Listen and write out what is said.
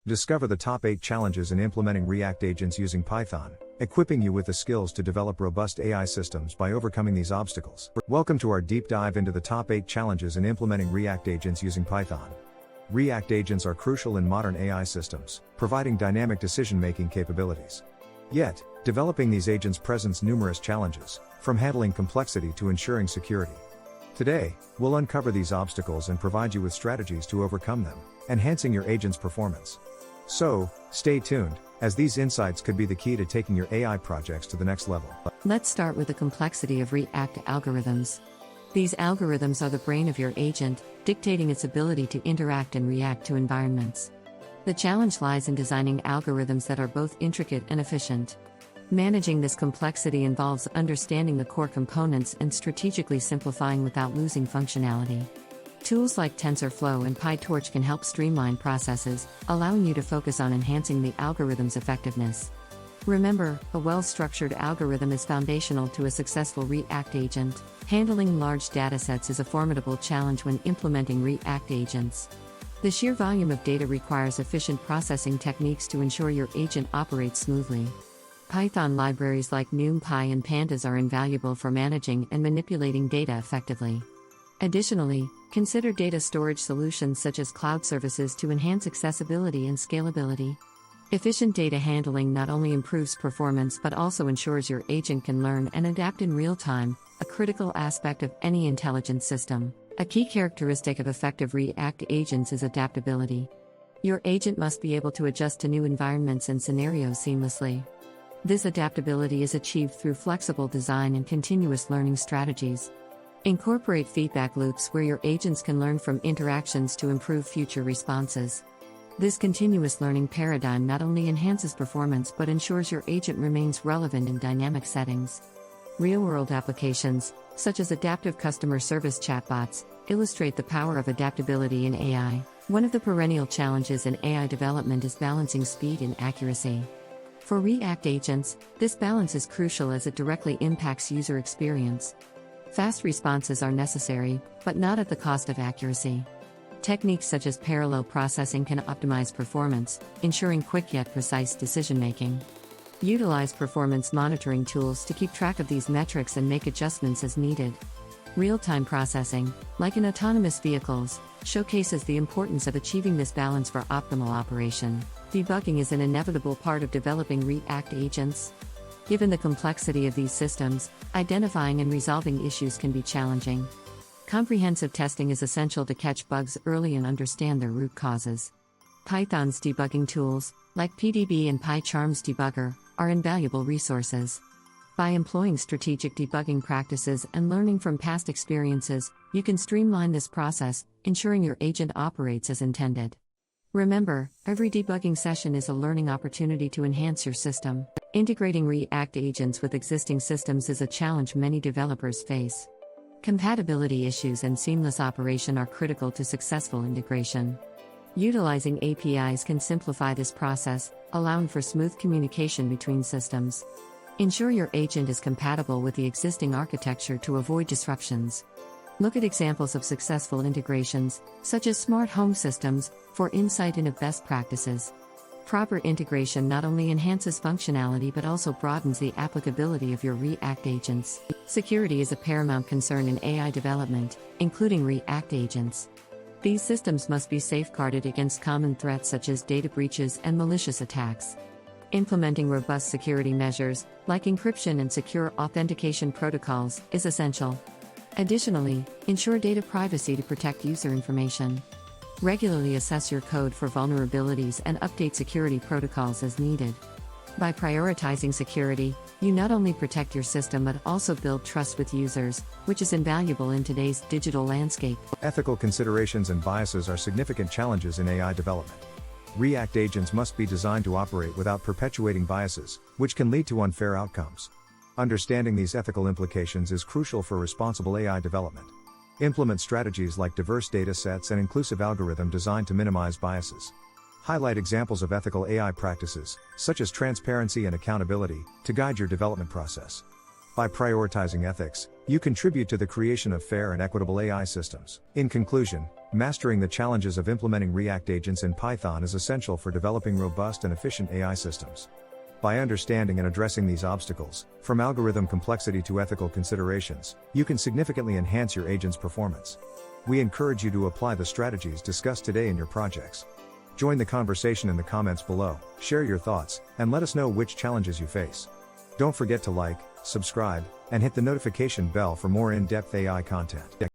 Discover the top 8 challenges in implementing ReAct agents using Python, equipping you with the skills to develop robust AI systems by overcoming these obstacles. Welcome to our deep dive into the top 8 challenges in implementing ReAct agents using Python. ReAct agents are crucial in modern AI systems, providing dynamic decision-making capabilities. Yet, developing these agents presents numerous challenges, from handling complexity to ensuring security. Today, we'll uncover these obstacles and provide you with strategies to overcome them, enhancing your agent's performance. So, stay tuned, as these insights could be the key to taking your AI projects to the next level. Let's start with the complexity of ReAct algorithms. These algorithms are the brain of your agent, dictating its ability to interact and react to environments. The challenge lies in designing algorithms that are both intricate and efficient. Managing this complexity involves understanding the core components and strategically simplifying without losing functionality. Tools like TensorFlow and PyTorch can help streamline processes, allowing you to focus on enhancing the algorithm's effectiveness. Remember, a well-structured algorithm is foundational to a successful ReAct agent. Handling large datasets is a formidable challenge when implementing ReAct agents. The sheer volume of data requires efficient processing techniques to ensure your agent operates smoothly. Python libraries like NumPy and Pandas are invaluable for managing and manipulating data effectively. Additionally, consider data storage solutions such as cloud services to enhance accessibility and scalability. Efficient data handling not only improves performance but also ensures your agent can learn and adapt in real time, a critical aspect of any intelligent system. A key characteristic of effective ReAct agents is adaptability. Your agent must be able to adjust to new environments and scenarios seamlessly. This adaptability is achieved through flexible design and continuous learning strategies. Incorporate feedback loops where your agents can learn from interactions to improve future responses. This continuous learning paradigm not only enhances performance but ensures your agent remains relevant in dynamic settings. Real-world applications, such as adaptive customer service chatbots, illustrate the power of adaptability in AI. One of the perennial challenges in AI development is balancing speed and accuracy. For ReAct agents, this balance is crucial as it directly impacts user experience. Fast responses are necessary, but not at the cost of accuracy. Techniques such as parallel processing can optimize performance, ensuring quick yet precise decision-making. Utilize performance monitoring tools to keep track of these metrics and make adjustments as needed. Real-time processing, like in autonomous vehicles, showcases the importance of achieving this balance for optimal operation. Debugging is an inevitable part of developing ReAct agents. Given the complexity of these systems, identifying and resolving issues can be challenging. Comprehensive testing is essential to catch bugs early and understand their root causes. Python's debugging tools, like PDB and PyCharm's debugger, are invaluable resources. By employing strategic debugging practices and learning from past experiences, you can streamline this process, ensuring your agent operates as intended. Remember, every debugging session is a learning opportunity to enhance your system. Integrating ReAct agents with existing systems is a challenge many developers face. Compatibility issues and seamless operation are critical to successful integration. Utilizing APIs can simplify this process, allowing for smooth communication between systems. Ensure your agent is compatible with the existing architecture to avoid disruptions. Look at examples of successful integrations, such as smart home systems, for insight into best practices. Proper integration not only enhances functionality but also broadens the applicability of your ReAct agents. Security is a paramount concern in AI development, including ReAct agents. These systems must be safeguarded against common threats such as data breaches and malicious attacks. Implementing robust security measures, like encryption and secure authentication protocols, is essential. Additionally, ensure data privacy to protect user information. Regularly assess your code for vulnerabilities and update security protocols as needed. By prioritizing security, you not only protect your system but also build trust with users, which is invaluable in today's digital landscape. Ethical considerations and biases are significant challenges in AI development. ReAct agents must be designed to operate without perpetuating biases, which can lead to unfair outcomes. Understanding these ethical implications is crucial for responsible AI development. Implement strategies like diverse datasets and inclusive algorithm designed to minimize biases. Highlight examples of ethical AI practices, such as transparency and accountability, to guide your development process. By prioritizing ethics, you contribute to the creation of fair and equitable AI systems. In conclusion, Mastering the challenges of implementing ReAct agents in Python is essential for developing robust and efficient AI systems. By understanding and addressing these obstacles, from algorithm complexity to ethical considerations, you can significantly enhance your agent's performance. We encourage you to apply the strategies discussed today in your projects. Join the conversation in the comments below, share your thoughts, and let us know which challenges you face. Don't forget to like, subscribe, and hit the notification bell for more in-depth AI content.